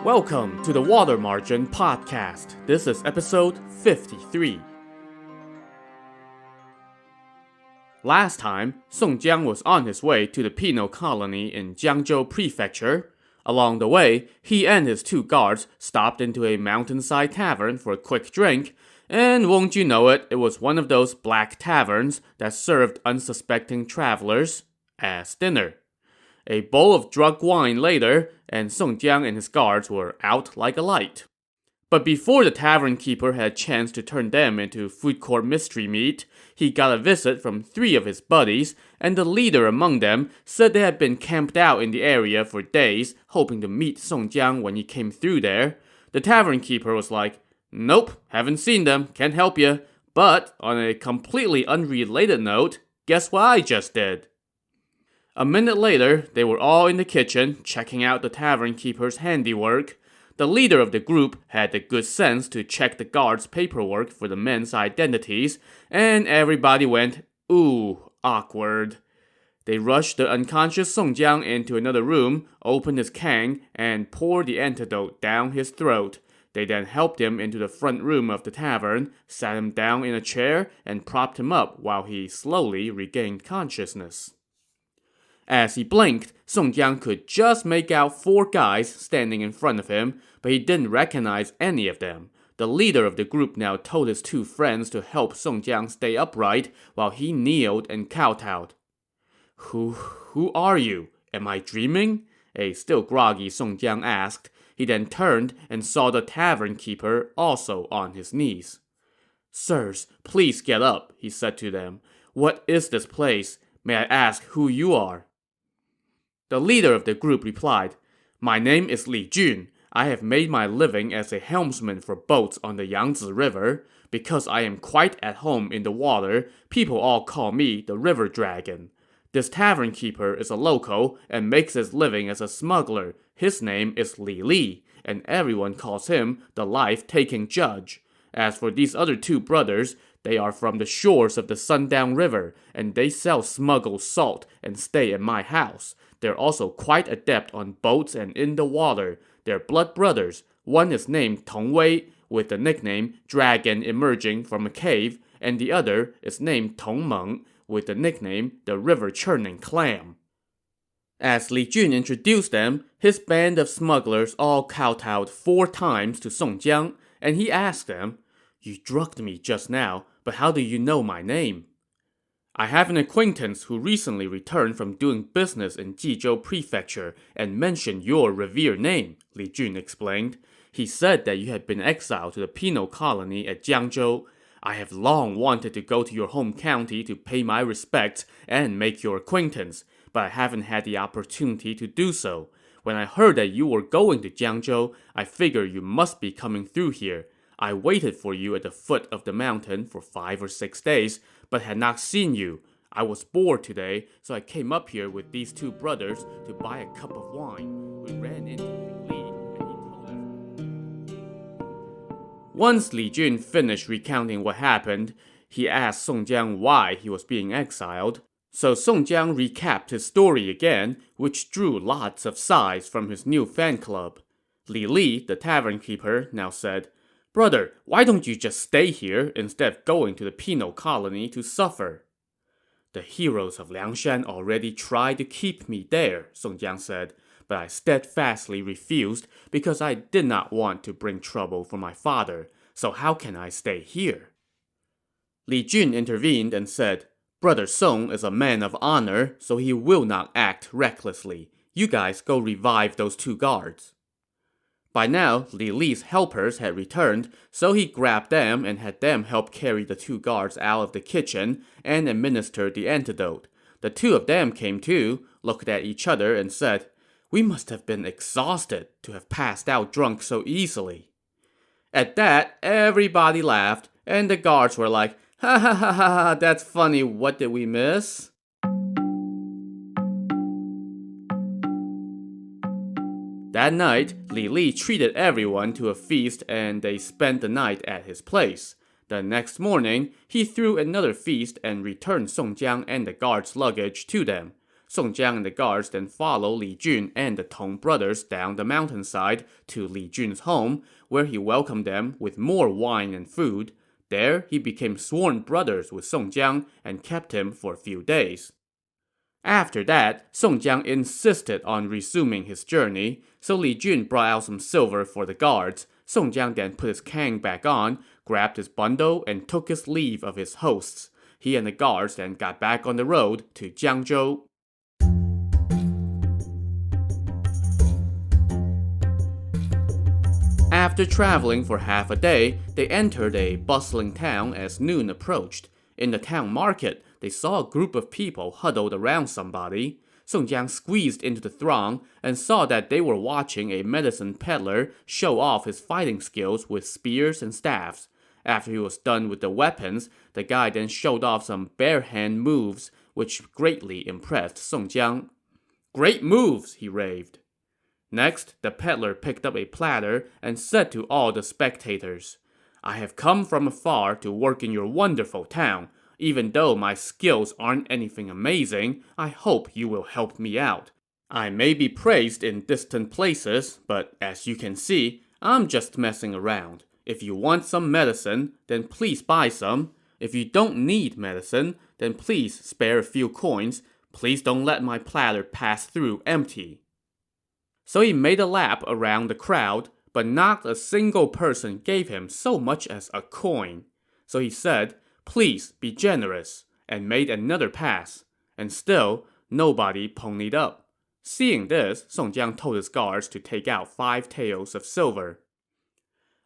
Welcome to the Water Margin Podcast. This is episode 53. Last time, Song Jiang was on his way to the penal colony in Jiangzhou Prefecture. Along the way, he and his two guards stopped into a mountainside tavern for a quick drink, and won't you know it, it was one of those black taverns that served unsuspecting travelers as dinner. A bowl of drugged wine later, and Song Jiang and his guards were out like a light. But before the tavern keeper had a chance to turn them into food court mystery meat, he got a visit from 3 of his buddies, and the leader among them said they had been camped out in the area for days, hoping to meet Song Jiang when he came through there. The tavern keeper was like, "Nope, haven't seen them, can't help you." But on a completely unrelated note, guess what I just did? A minute later, they were all in the kitchen, checking out the tavern keeper's handiwork. The leader of the group had the good sense to check the guards' paperwork for the men's identities, and everybody went, "Ooh, awkward." They rushed the unconscious Song Jiang into another room, opened his can, and poured the antidote down his throat. They then helped him into the front room of the tavern, sat him down in a chair, and propped him up while he slowly regained consciousness. As he blinked, Song Jiang could just make out 4 guys standing in front of him, but he didn't recognize any of them. The leader of the group now told his 2 friends to help Song Jiang stay upright while he kneeled and kowtowed. Who are you? Am I dreaming?" a still groggy Song Jiang asked. He then turned and saw the tavern keeper also on his knees. "Sirs, please get up," he said to them. "What is this place? May I ask who you are?" The leader of the group replied, "My name is Li Jun. I have made my living as a helmsman for boats on the Yangtze River. Because I am quite at home in the water, people all call me the River Dragon. This tavern keeper is a local and makes his living as a smuggler. His name is Li, and everyone calls him the life-taking judge. As for these other 2 brothers, they are from the shores of the Sundown River, and they sell smuggled salt and stay at my house. They're also quite adept on boats and in the water. They're blood brothers. One is named Tong Wei, with the nickname Dragon emerging from a cave, and the other is named Tong Meng, with the nickname the River Churning Clam." As Li Jun introduced them, his band of smugglers all kowtowed 4 times to Song Jiang, and he asked them, "You drugged me just now, but how do you know my name?" "I have an acquaintance who recently returned from doing business in Jizhou Prefecture and mentioned your revered name," Li Jun explained. "He said that you had been exiled to the penal colony at Jiangzhou. I have long wanted to go to your home county to pay my respects and make your acquaintance, but I haven't had the opportunity to do so. When I heard that you were going to Jiangzhou, I figured you must be coming through here. I waited for you at the foot of the mountain for 5 or 6 days, but had not seen you. I was bored today, so I came up here with these 2 brothers to buy a cup of wine. We ran into Li, and he told us." Once Li Jun finished recounting what happened, he asked Song Jiang why he was being exiled. So Song Jiang recapped his story again, which drew lots of sighs from his new fan club. Li, the tavern keeper, now said, "Brother, why don't you just stay here instead of going to the penal colony to suffer?" "The heroes of Liangshan already tried to keep me there," Song Jiang said, "but I steadfastly refused because I did not want to bring trouble for my father. So how can I stay here?" Li Jun intervened and said, "Brother Song is a man of honor, so he will not act recklessly. You guys go revive those 2 guards." By now, Li's helpers had returned, so he grabbed them and had them help carry the 2 guards out of the kitchen and administer the antidote. The 2 of them came to, looked at each other, and said, "We must have been exhausted to have passed out drunk so easily." At that, everybody laughed, and the guards were like, "Ha ha ha ha, that's funny, what did we miss?" That night, Li treated everyone to a feast and they spent the night at his place. The next morning, he threw another feast and returned Song Jiang and the guard's luggage to them. Song Jiang and the guards then follow Li Jun and the Tong brothers down the mountainside to Li Jun's home, where he welcomed them with more wine and food. There, he became sworn brothers with Song Jiang and kept him for a few days. After that, Song Jiang insisted on resuming his journey, so Li Jun brought out some silver for the guards. Song Jiang then put his cane back on, grabbed his bundle, and took his leave of his hosts. He and the guards then got back on the road to Jiangzhou. After traveling for half a day, they entered a bustling town as noon approached. In the town market, they saw a group of people huddled around somebody. Song Jiang squeezed into the throng and saw that they were watching a medicine peddler show off his fighting skills with spears and staffs. After he was done with the weapons, the guy then showed off some bare-hand moves, which greatly impressed Song Jiang. "Great moves!" he raved. Next, the peddler picked up a platter and said to all the spectators, "I have come from afar to work in your wonderful town. Even though my skills aren't anything amazing, I hope you will help me out. I may be praised in distant places, but as you can see, I'm just messing around. If you want some medicine, then please buy some. If you don't need medicine, then please spare a few coins. Please don't let my platter pass through empty." So he made a lap around the crowd, but not a single person gave him so much as a coin. So he said, "Please be generous," and made another pass. And still, nobody ponied up. Seeing this, Song Jiang told his guards to take out 5 taels of silver.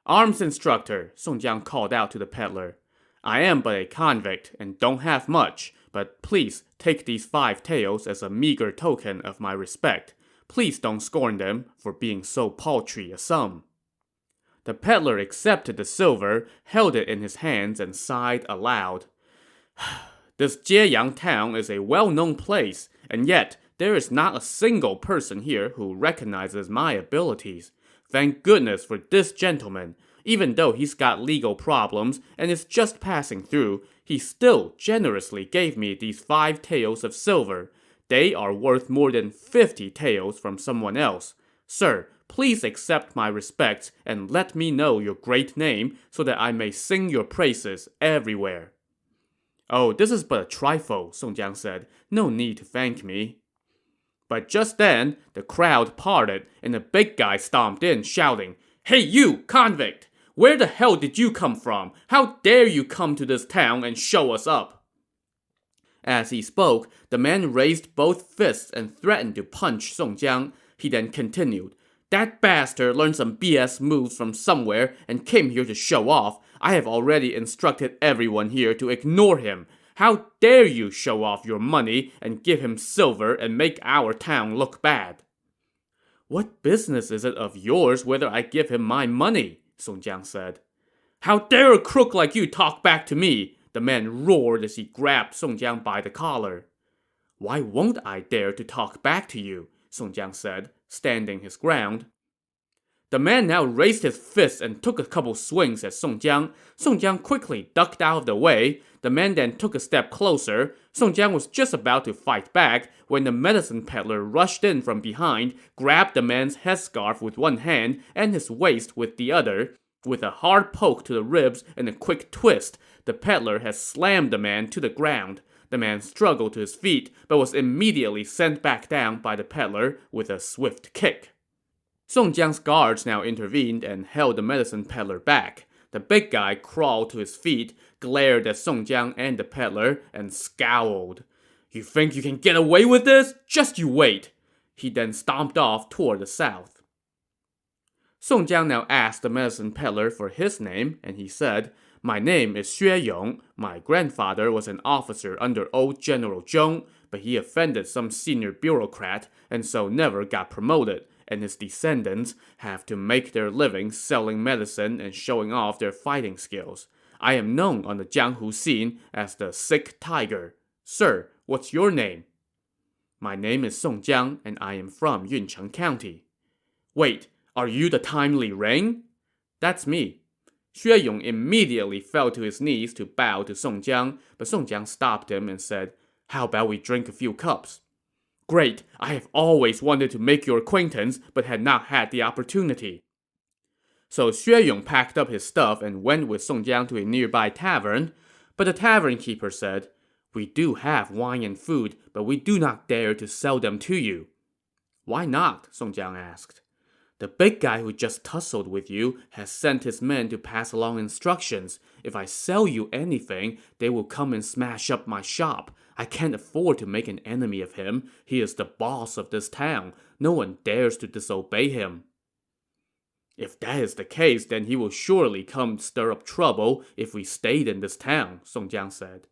"Arms instructor," Song Jiang called out to the peddler. "I am but a convict and don't have much, but please take these 5 taels as a meager token of my respect. Please don't scorn them for being so paltry a sum." The peddler accepted the silver, held it in his hands, and sighed aloud. "This Jieyang town is a well-known place, and yet there is not a single person here who recognizes my abilities. Thank goodness for this gentleman. Even though he's got legal problems and is just passing through, he still generously gave me these 5 taels of silver. They are worth more than 50 taels from someone else. Sir, please accept my respects and let me know your great name so that I may sing your praises everywhere." "Oh, this is but a trifle," Song Jiang said. "No need to thank me." But just then, the crowd parted and a big guy stomped in, shouting, "Hey you, convict! Where the hell did you come from? How dare you come to this town and show us up?" As he spoke, the man raised both fists and threatened to punch Song Jiang. He then continued, "That bastard learned some BS moves from somewhere and came here to show off. I have already instructed everyone here to ignore him. How dare you show off your money and give him silver and make our town look bad?" "What business is it of yours whether I give him my money?" Song Jiang said. "How dare a crook like you talk back to me?" the man roared as he grabbed Song Jiang by the collar. "Why won't I dare to talk back to you?" Song Jiang said, standing his ground. The man now raised his fist and took a couple swings at Song Jiang. Song Jiang quickly ducked out of the way. The man then took a step closer. Song Jiang was just about to fight back when the medicine peddler rushed in from behind, grabbed the man's headscarf with one hand and his waist with the other. With a hard poke to the ribs and a quick twist, the peddler had slammed the man to the ground. The man struggled to his feet, but was immediately sent back down by the peddler with a swift kick. Song Jiang's guards now intervened and held the medicine peddler back. The big guy crawled to his feet, glared at Song Jiang and the peddler, and scowled. "You think you can get away with this? Just you wait!" He then stomped off toward the south. Song Jiang now asked the medicine peddler for his name, and he said, "My name is Xue Yong. My grandfather was an officer under old General Zhong, but he offended some senior bureaucrat and so never got promoted, and his descendants have to make their living selling medicine and showing off their fighting skills. I am known on the Jianghu scene as the Sick Tiger. Sir, what's your name?" "My name is Song Jiang, and I am from Yuncheng County." "Wait, are you the timely rain?" "That's me." Xue Yong immediately fell to his knees to bow to Song Jiang, but Song Jiang stopped him and said, "How about we drink a few cups?" Great, I have always wanted to make your acquaintance, but had not had the opportunity. So Xue Yong packed up his stuff and went with Song Jiang to a nearby tavern, but the tavern keeper said, "We do have wine and food, but we do not dare to sell them to you." "Why not?" Song Jiang asked. "The big guy who just tussled with you has sent his men to pass along instructions. If I sell you anything, they will come and smash up my shop. I can't afford to make an enemy of him. He is the boss of this town. No one dares to disobey him." "If that is the case, then he will surely come stir up trouble if we stayed in this town," Song Jiang said.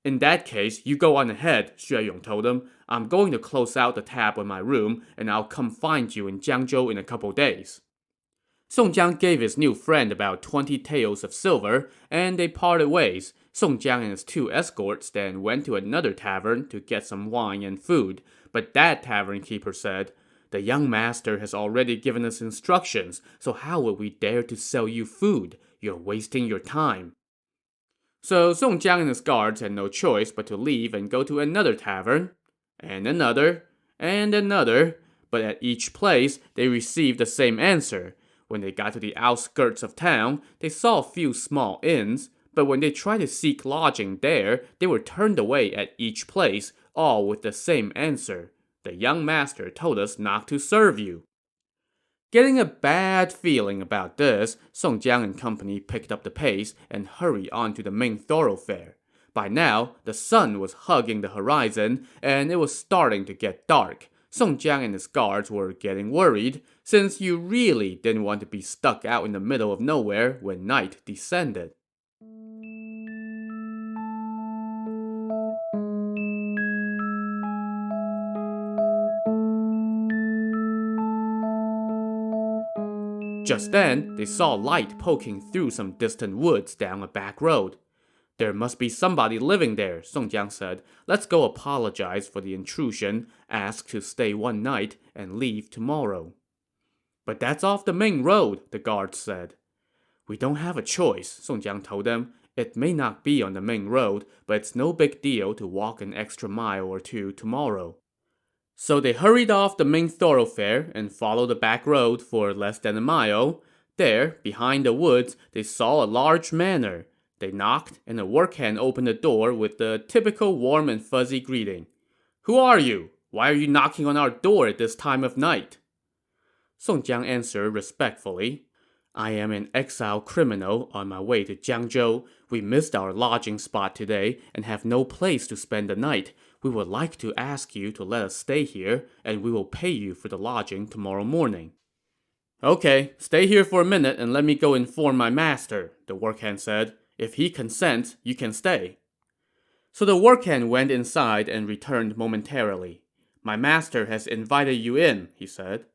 "In that case, you go on ahead," Xue Yong told him. "I'm going to close out the tab on my room, and I'll come find you in Jiangzhou in a couple days." Song Jiang gave his new friend about 20 taels of silver, and they parted ways. Song Jiang and his 2 escorts then went to another tavern to get some wine and food, but that tavern keeper said, "The young master has already given us instructions, so how would we dare to sell you food? You're wasting your time." So Song Jiang and his guards had no choice but to leave and go to another tavern, and another, but at each place they received the same answer. When they got to the outskirts of town, they saw a few small inns, but when they tried to seek lodging there, they were turned away at each place, all with the same answer. "The young master told us not to serve you." Getting a bad feeling about this, Song Jiang and company picked up the pace and hurried on to the main thoroughfare. By now, the sun was hugging the horizon, and it was starting to get dark. Song Jiang and his guards were getting worried, since you really didn't want to be stuck out in the middle of nowhere when night descended. Just then, they saw light poking through some distant woods down a back road. "There must be somebody living there," Song Jiang said. "Let's go apologize for the intrusion, ask to stay one night, and leave tomorrow." "But that's off the main road," the guards said. "We don't have a choice," Song Jiang told them. "It may not be on the main road, but it's no big deal to walk an extra mile or two tomorrow." So they hurried off the main thoroughfare and followed the back road for less than a mile. There, behind the woods, they saw a large manor. They knocked, and a workhand opened the door with the typical warm and fuzzy greeting. "Who are you? Why are you knocking on our door at this time of night?" Song Jiang answered respectfully, "I am an exiled criminal on my way to Jiangzhou. We missed our lodging spot today and have no place to spend the night. We would like to ask you to let us stay here, and we will pay you for the lodging tomorrow morning." "Okay, stay here for a minute and let me go inform my master," the workhand said. "If he consents, you can stay." So the workhand went inside and returned momentarily. "My master has invited you in," he said.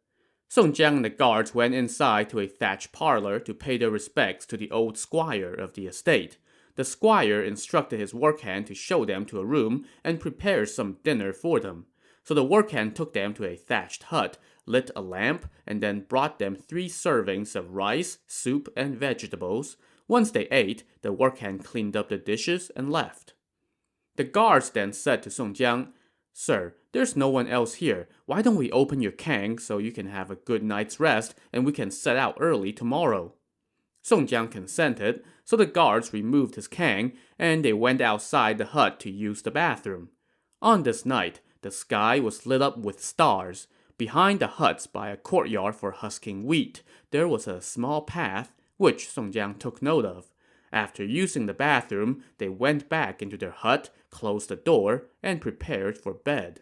Song Jiang and the guards went inside to a thatched parlor to pay their respects to the old squire of the estate. The squire instructed his workhand to show them to a room and prepare some dinner for them. So the workhand took them to a thatched hut, lit a lamp, and then brought them 3 servings of rice, soup, and vegetables. Once they ate, the workhand cleaned up the dishes and left. The guards then said to Song Jiang, "Sir, there's no one else here. Why don't we open your kang so you can have a good night's rest and we can set out early tomorrow?" Song Jiang consented, so the guards removed his kang and they went outside the hut to use the bathroom. On this night, the sky was lit up with stars. Behind the huts by a courtyard for husking wheat, there was a small path, which Song Jiang took note of. After using the bathroom, they went back into their hut, closed the door, and prepared for bed.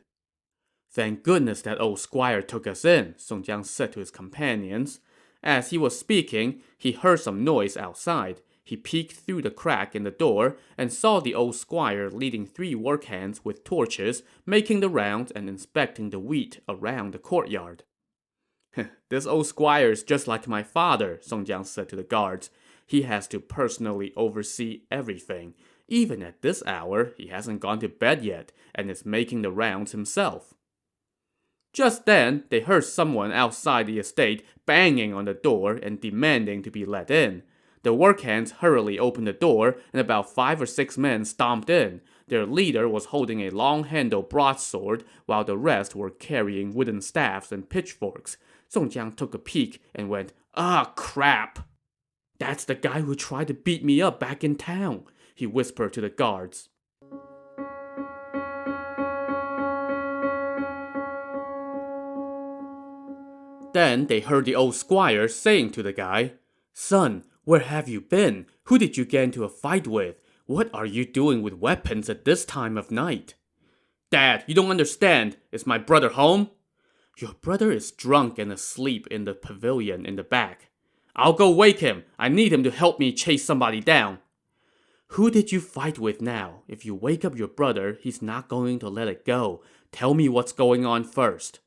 "Thank goodness that old squire took us in," Song Jiang said to his companions. As he was speaking, he heard some noise outside. He peeked through the crack in the door and saw the old squire leading 3 workhands with torches, making the rounds and inspecting the wheat around the courtyard. "This old squire is just like my father," Song Jiang said to the guards. "He has to personally oversee everything. Even at this hour, he hasn't gone to bed yet and is making the rounds himself." Just then, they heard someone outside the estate banging on the door and demanding to be let in. The work hands hurriedly opened the door, and about 5 or 6 men stomped in. Their leader was holding a long-handled broadsword, while the rest were carrying wooden staffs and pitchforks. Song Jiang took a peek and went, "Ah, crap! That's the guy who tried to beat me up back in town," he whispered to the guards. Then they heard the old squire saying to the guy, "Son, where have you been? Who did you get into a fight with? What are you doing with weapons at this time of night?" "Dad, you don't understand. Is my brother home?" "Your brother is drunk and asleep in the pavilion in the back." "I'll go wake him. I need him to help me chase somebody down." "Who did you fight with now? If you wake up your brother, he's not going to let it go. Tell me what's going on first."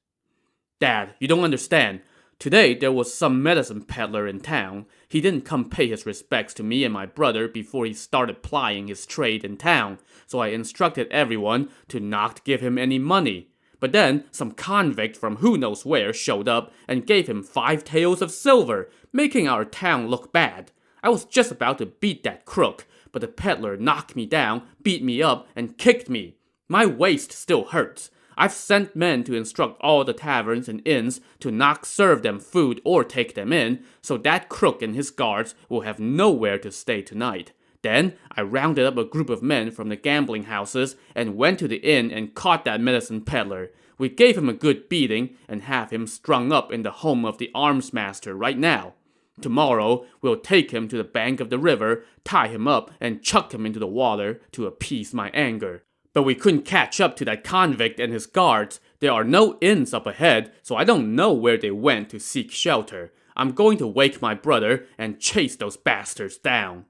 "Dad, you don't understand. Today there was some medicine peddler in town. He didn't come pay his respects to me and my brother before he started plying his trade in town, so I instructed everyone to not give him any money. But then some convict from who knows where showed up and gave him 5 taels of silver, making our town look bad. I was just about to beat that crook, but the peddler knocked me down, beat me up, and kicked me. My waist still hurts. I've sent men to instruct all the taverns and inns to not serve them food or take them in, so that crook and his guards will have nowhere to stay tonight. Then I rounded up a group of men from the gambling houses and went to the inn and caught that medicine peddler. We gave him a good beating and have him strung up in the home of the arms master right now. Tomorrow, we'll take him to the bank of the river, tie him up, and chuck him into the water to appease my anger. But we couldn't catch up to that convict and his guards. There are no inns up ahead, so I don't know where they went to seek shelter. I'm going to wake my brother and chase those bastards down."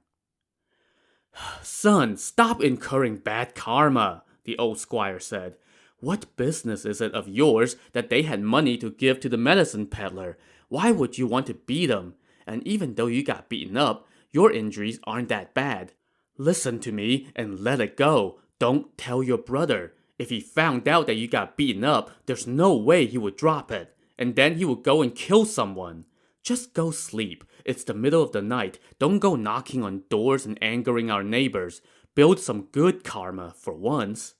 "Son, stop incurring bad karma," the old squire said. "What business is it of yours that they had money to give to the medicine peddler? Why would you want to beat him? And even though you got beaten up, your injuries aren't that bad. Listen to me and let it go. Don't tell your brother. If he found out that you got beaten up, there's no way he would drop it. And then he would go and kill someone. Just go sleep. It's the middle of the night. Don't go knocking on doors and angering our neighbors. Build some good karma for once."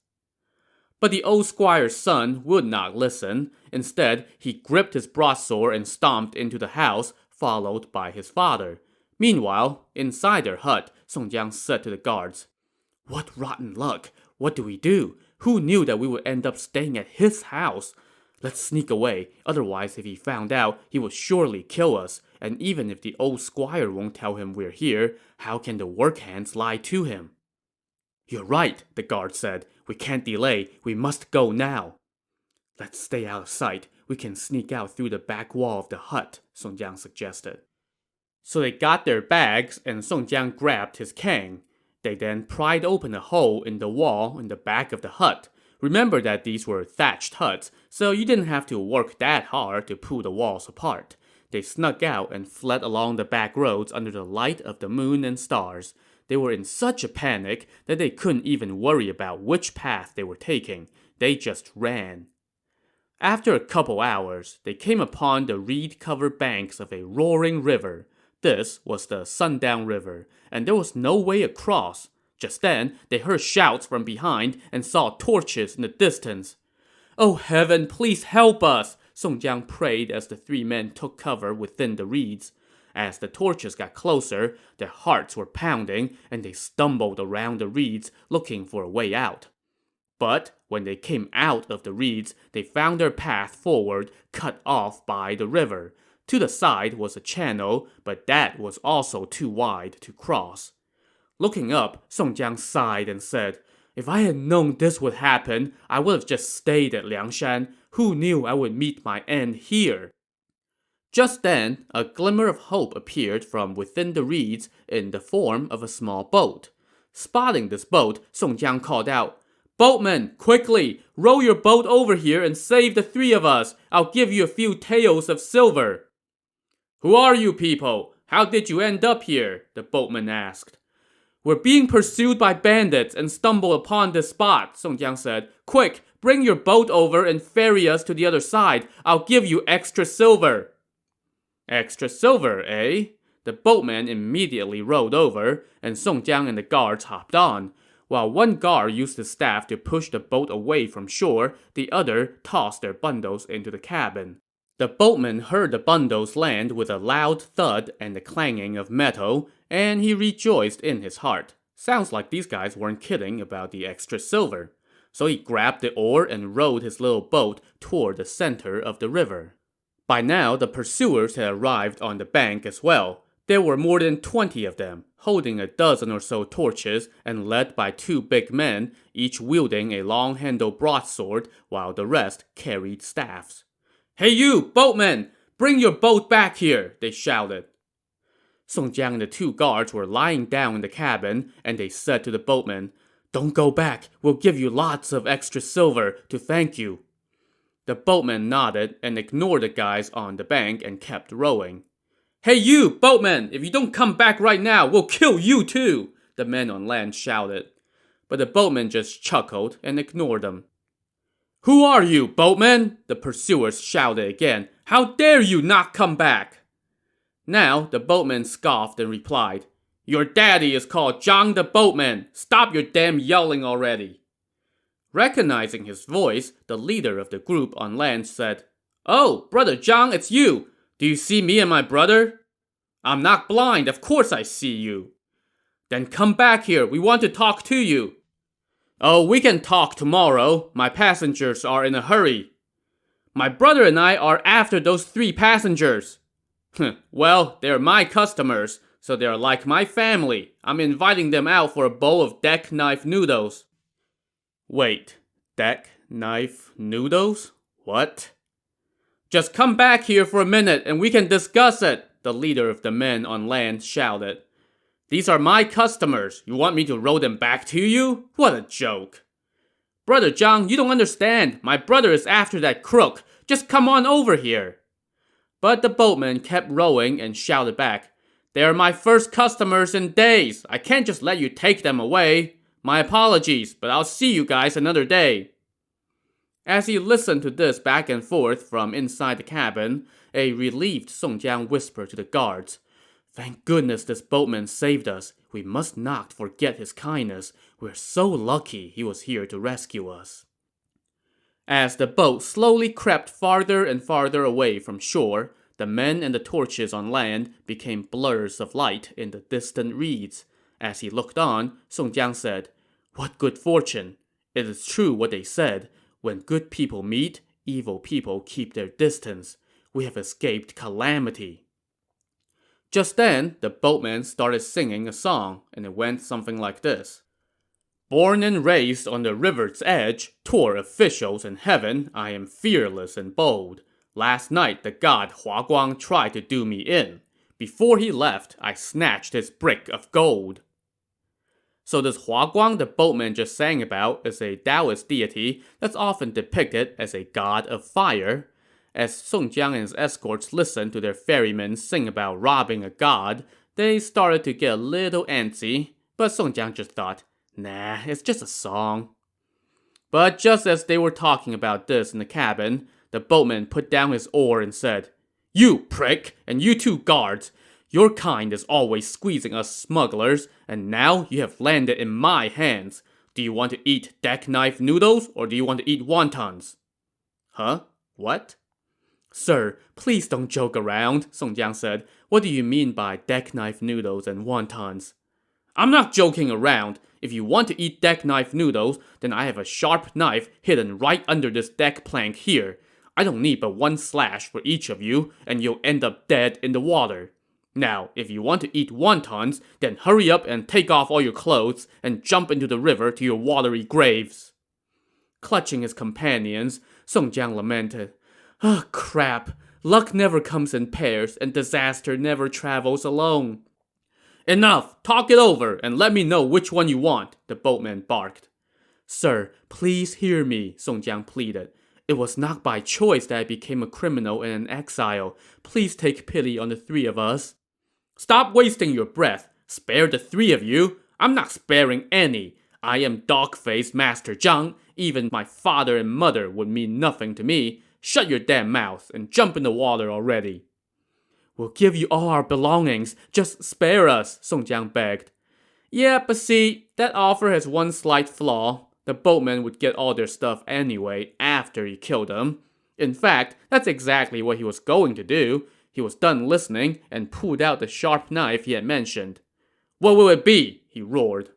But the old squire's son would not listen. Instead, he gripped his broadsword and stomped into the house, followed by his father. Meanwhile, inside their hut, Song Jiang said to the guards, "What rotten luck! What do we do? Who knew that we would end up staying at his house? Let's sneak away, otherwise if he found out, he would surely kill us, and even if the old squire won't tell him we're here, how can the work hands lie to him?" "You're right," the guard said. "We can't delay, we must go now." "Let's stay out of sight. We can sneak out through the back wall of the hut," Song Jiang suggested. So they got their bags, and Song Jiang grabbed his cane. They then pried open a hole in the wall in the back of the hut. Remember that these were thatched huts, so you didn't have to work that hard to pull the walls apart. They snuck out and fled along the back roads under the light of the moon and stars. They were in such a panic that they couldn't even worry about which path they were taking. They just ran. After a couple hours, they came upon the reed-covered banks of a roaring river. This was the Sundown River, and there was no way across. Just then, they heard shouts from behind and saw torches in the distance. "Oh heaven, please help us!" Song Jiang prayed as the 3 men took cover within the reeds. As the torches got closer, their hearts were pounding, and they stumbled around the reeds looking for a way out. But when they came out of the reeds, they found their path forward cut off by the river. To the side was a channel, but that was also too wide to cross. Looking up, Song Jiang sighed and said, "If I had known this would happen, I would have just stayed at Liangshan. Who knew I would meet my end here?" Just then, a glimmer of hope appeared from within the reeds in the form of a small boat. Spotting this boat, Song Jiang called out, "Boatman, quickly, row your boat over here and save the 3 of us. I'll give you a few taels of silver." "Who are you people? How did you end up here?" the boatman asked. "We're being pursued by bandits and stumbled upon this spot," Song Jiang said. "Quick, bring your boat over and ferry us to the other side. I'll give you extra silver." "Extra silver, eh?" The boatman immediately rowed over, and Song Jiang and the guards hopped on. While one guard used his staff to push the boat away from shore, the other tossed their bundles into the cabin. The boatman heard the bundles land with a loud thud and the clanging of metal, and he rejoiced in his heart. Sounds like these guys weren't kidding about the extra silver. So he grabbed the oar and rowed his little boat toward the center of the river. By now, the pursuers had arrived on the bank as well. There were more than 20 of them, holding a dozen or so torches and led by 2 big men, each wielding a long-handled broadsword while the rest carried staffs. "Hey you, boatmen! Bring your boat back here!" they shouted. Song Jiang and the 2 guards were lying down in the cabin, and they said to the boatmen, "Don't go back. We'll give you lots of extra silver to thank you." The boatman nodded and ignored the guys on the bank and kept rowing. "Hey you, boatmen! If you don't come back right now, we'll kill you too!" the men on land shouted. But the boatman just chuckled and ignored them. "Who are you, boatman?" the pursuers shouted again. "How dare you not come back?" Now the boatman scoffed and replied, "Your daddy is called Zhang the boatman. Stop your damn yelling already." Recognizing his voice, the leader of the group on land said, "Oh, brother Zhang, it's you. Do you see me and my brother?" "I'm not blind, of course I see you." "Then come back here, we want to talk to you." "Oh, we can talk tomorrow. My passengers are in a hurry." "My brother and I are after those 3 passengers." "Well, they're my customers, so they're like my family. I'm inviting them out for a bowl of deck knife noodles." Wait, deck knife noodles? What? "Just come back here for a minute and we can discuss it," the leader of the men on land shouted. "These are my customers. You want me to row them back to you? What a joke." "Brother Zhang, you don't understand. My brother is after that crook. Just come on over here." But the boatman kept rowing and shouted back, "They are my first customers in days. I can't just let you take them away. My apologies, but I'll see you guys another day." As he listened to this back and forth from inside the cabin, a relieved Song Jiang whispered to the guards, "Thank goodness this boatman saved us. We must not forget his kindness. We're so lucky he was here to rescue us." As the boat slowly crept farther and farther away from shore, the men and the torches on land became blurs of light in the distant reeds. As he looked on, Song Jiang said, "What good fortune! It is true what they said. When good people meet, evil people keep their distance. We have escaped calamity." Just then, the boatman started singing a song, and it went something like this. "Born and raised on the river's edge, toward officials in heaven, I am fearless and bold. Last night the god Hua Guang tried to do me in. Before he left, I snatched his brick of gold." So this Hua Guang the boatman just sang about is a Taoist deity that's often depicted as a god of fire. As Song Jiang and his escorts listened to their ferrymen sing about robbing a god, they started to get a little antsy, but Song Jiang just thought, "Nah, it's just a song." But just as they were talking about this in the cabin, the boatman put down his oar and said, "You prick, and you 2 guards, your kind is always squeezing us smugglers, and now you have landed in my hands. Do you want to eat deck knife noodles, or do you want to eat wontons?" "Huh? What?" "Sir, please don't joke around," Song Jiang said. "What do you mean by deck knife noodles and wontons?" "I'm not joking around. If you want to eat deck knife noodles, then I have a sharp knife hidden right under this deck plank here. I don't need but 1 slash for each of you, and you'll end up dead in the water. Now, if you want to eat wontons, then hurry up and take off all your clothes and jump into the river to your watery graves." Clutching his companions, Song Jiang lamented, "Ah, crap. Luck never comes in pairs, and disaster never travels alone." "Enough! Talk it over, and let me know which one you want," the boatman barked. "Sir, please hear me," Song Jiang pleaded. "It was not by choice that I became a criminal and an exile. Please take pity on the 3 of us." "Stop wasting your breath. Spare the 3 of you. I'm not sparing any. I am dog-faced Master Zhang. Even my father and mother would mean nothing to me. Shut your damn mouth and jump in the water already." We'll give you all our belongings. Just spare us, Song Jiang begged. Yeah, but see, that offer has one slight flaw. The boatmen would get all their stuff anyway after you killed them. In fact, that's exactly what he was going to do. He was done listening and pulled out the sharp knife he had mentioned. What will it be? He roared.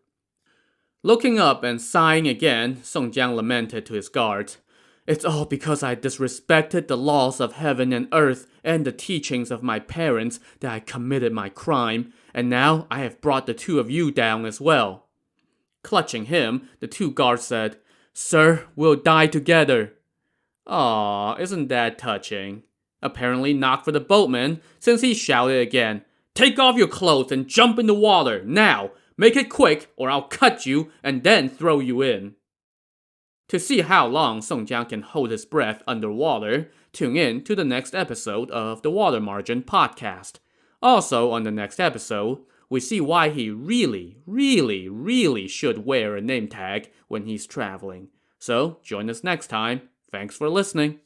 Looking up and sighing again, Song Jiang lamented to his guards. It's all because I disrespected the laws of heaven and earth and the teachings of my parents that I committed my crime, and now I have brought the two of you down as well. Clutching him, the two guards said, Sir, we'll die together. Aw, isn't that touching? Apparently not for the boatman, since he shouted again, Take off your clothes and jump in the water, now! Make it quick, or I'll cut you and then throw you in. To see how long Song Jiang can hold his breath underwater, tune in to the next episode of the Water Margin podcast. Also on the next episode, we see why he really should wear a name tag when he's traveling. So join us next time. Thanks for listening.